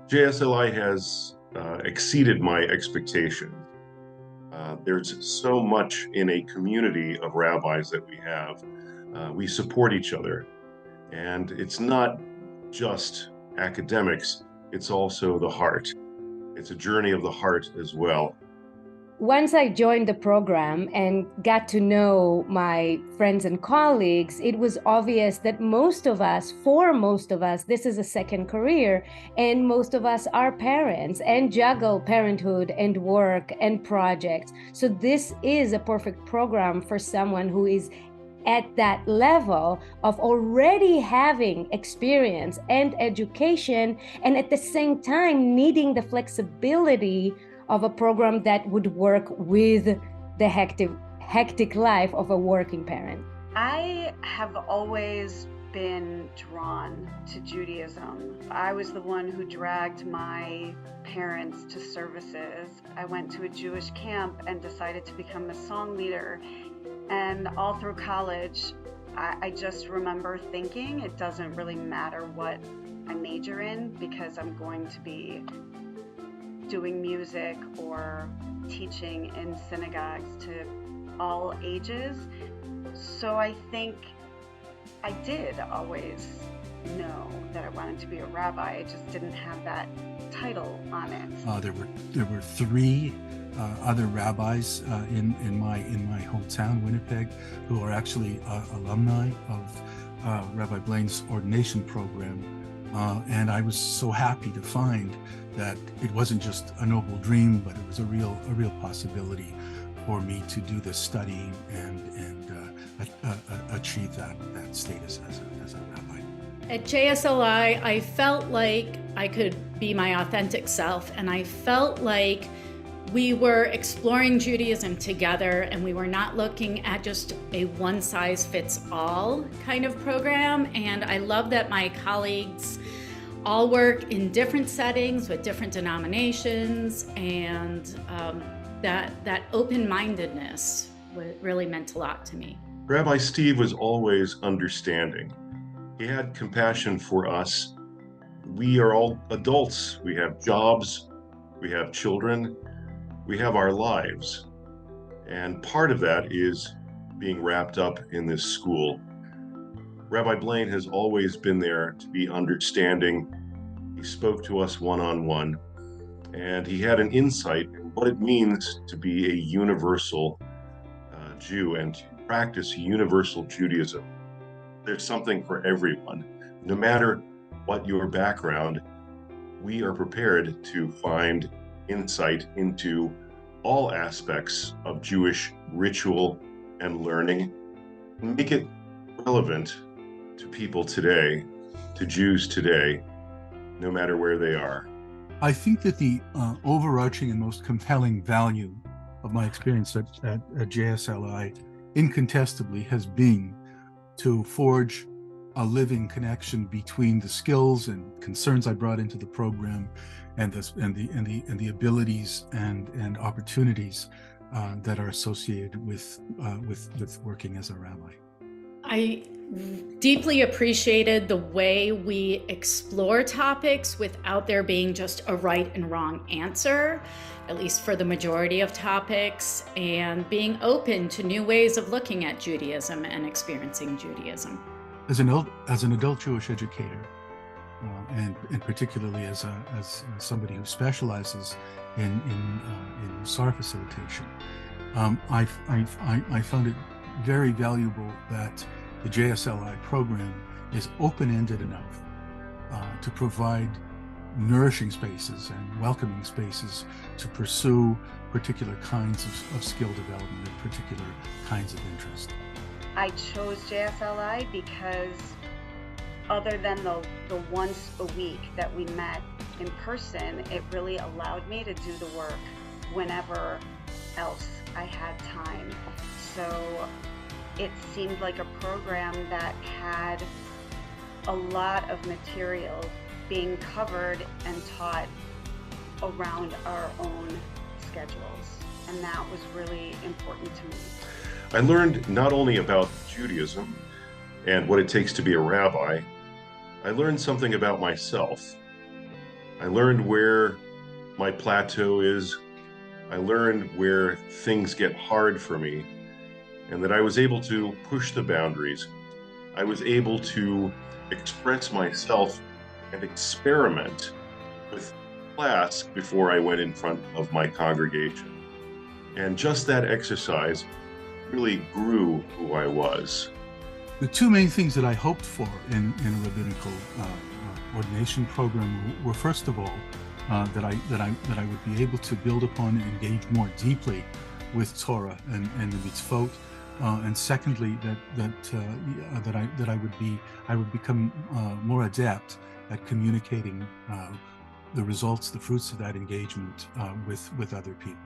JSLI has exceeded my expectation. There's so much in a community of rabbis that we have. We support each other, and it's not just academics, it's also the heart. It's a journey of the heart as well. Once I joined the program and got to know my friends and colleagues, it was obvious that for most of us, this is a second career, and most of us are parents and juggle parenthood and work and projects. So this is a perfect program for someone who is at that level of already having experience and education, and at the same time needing the flexibility of a program that would work with the hectic life of a working parent. I have always been drawn to Judaism. I was the one who dragged my parents to services. I went to a Jewish camp and decided to become a song leader. And all through college, I just remember thinking it doesn't really matter what I major in because I'm going to be doing music or teaching in synagogues to all ages. So I think I did always know that I wanted to be a rabbi. I just didn't have that title on it. There were three other rabbis in my hometown, Winnipeg, who are actually alumni of Rabbi Blaine's ordination program. And I was so happy to find that it wasn't just a noble dream, but it was a real possibility for me to do this study and achieve that status as a rabbi. At JSLI, I felt like I could be my authentic self, and I felt like we were exploring Judaism together, and we were not looking at just a one-size-fits-all kind of program. And I love that my colleagues all work in different settings with different denominations, and that open-mindedness really meant a lot to me. Rabbi Steve was always understanding. He had compassion for us. We are all adults. We have jobs, we have children, we have our lives. And part of that is being wrapped up in this school. Rabbi Blaine has always been there to be understanding. He spoke to us one-on-one, and he had an insight in what it means to be a universal Jew and to practice universal Judaism. There's something for everyone. No matter what your background, we are prepared to find insight into all aspects of Jewish ritual and learning, and make it relevant to people today, to Jews today, no matter where they are. I think that the overarching and most compelling value of my experience at JSLI incontestably has been to forge a living connection between the skills and concerns I brought into the program and the abilities and opportunities that are associated with working as a rabbi. I deeply appreciated the way we explore topics without there being just a right and wrong answer, at least for the majority of topics, and being open to new ways of looking at Judaism and experiencing Judaism. As an adult Jewish educator, and particularly as somebody who specializes in SAR facilitation, I found it very valuable that the JSLI program is open-ended enough to provide nourishing spaces and welcoming spaces to pursue particular kinds of skill development and particular kinds of interest. I chose JSLI because other than the once a week that we met in person, it really allowed me to do the work whenever else I had time. So it seemed like a program that had a lot of material being covered and taught around our own schedules, and that was really important to me. I learned not only about Judaism and what it takes to be a rabbi, I learned something about myself. I learned where my plateau is. I learned where things get hard for me, and that I was able to push the boundaries. I was able to express myself and experiment with class before I went in front of my congregation. And just that exercise really grew who I was. The two main things that I hoped for in a rabbinical ordination program were, first of all, that I would be able to build upon and engage more deeply with Torah and the mitzvot, and secondly, that I would become more adept at communicating the results, the fruits of that engagement with other people.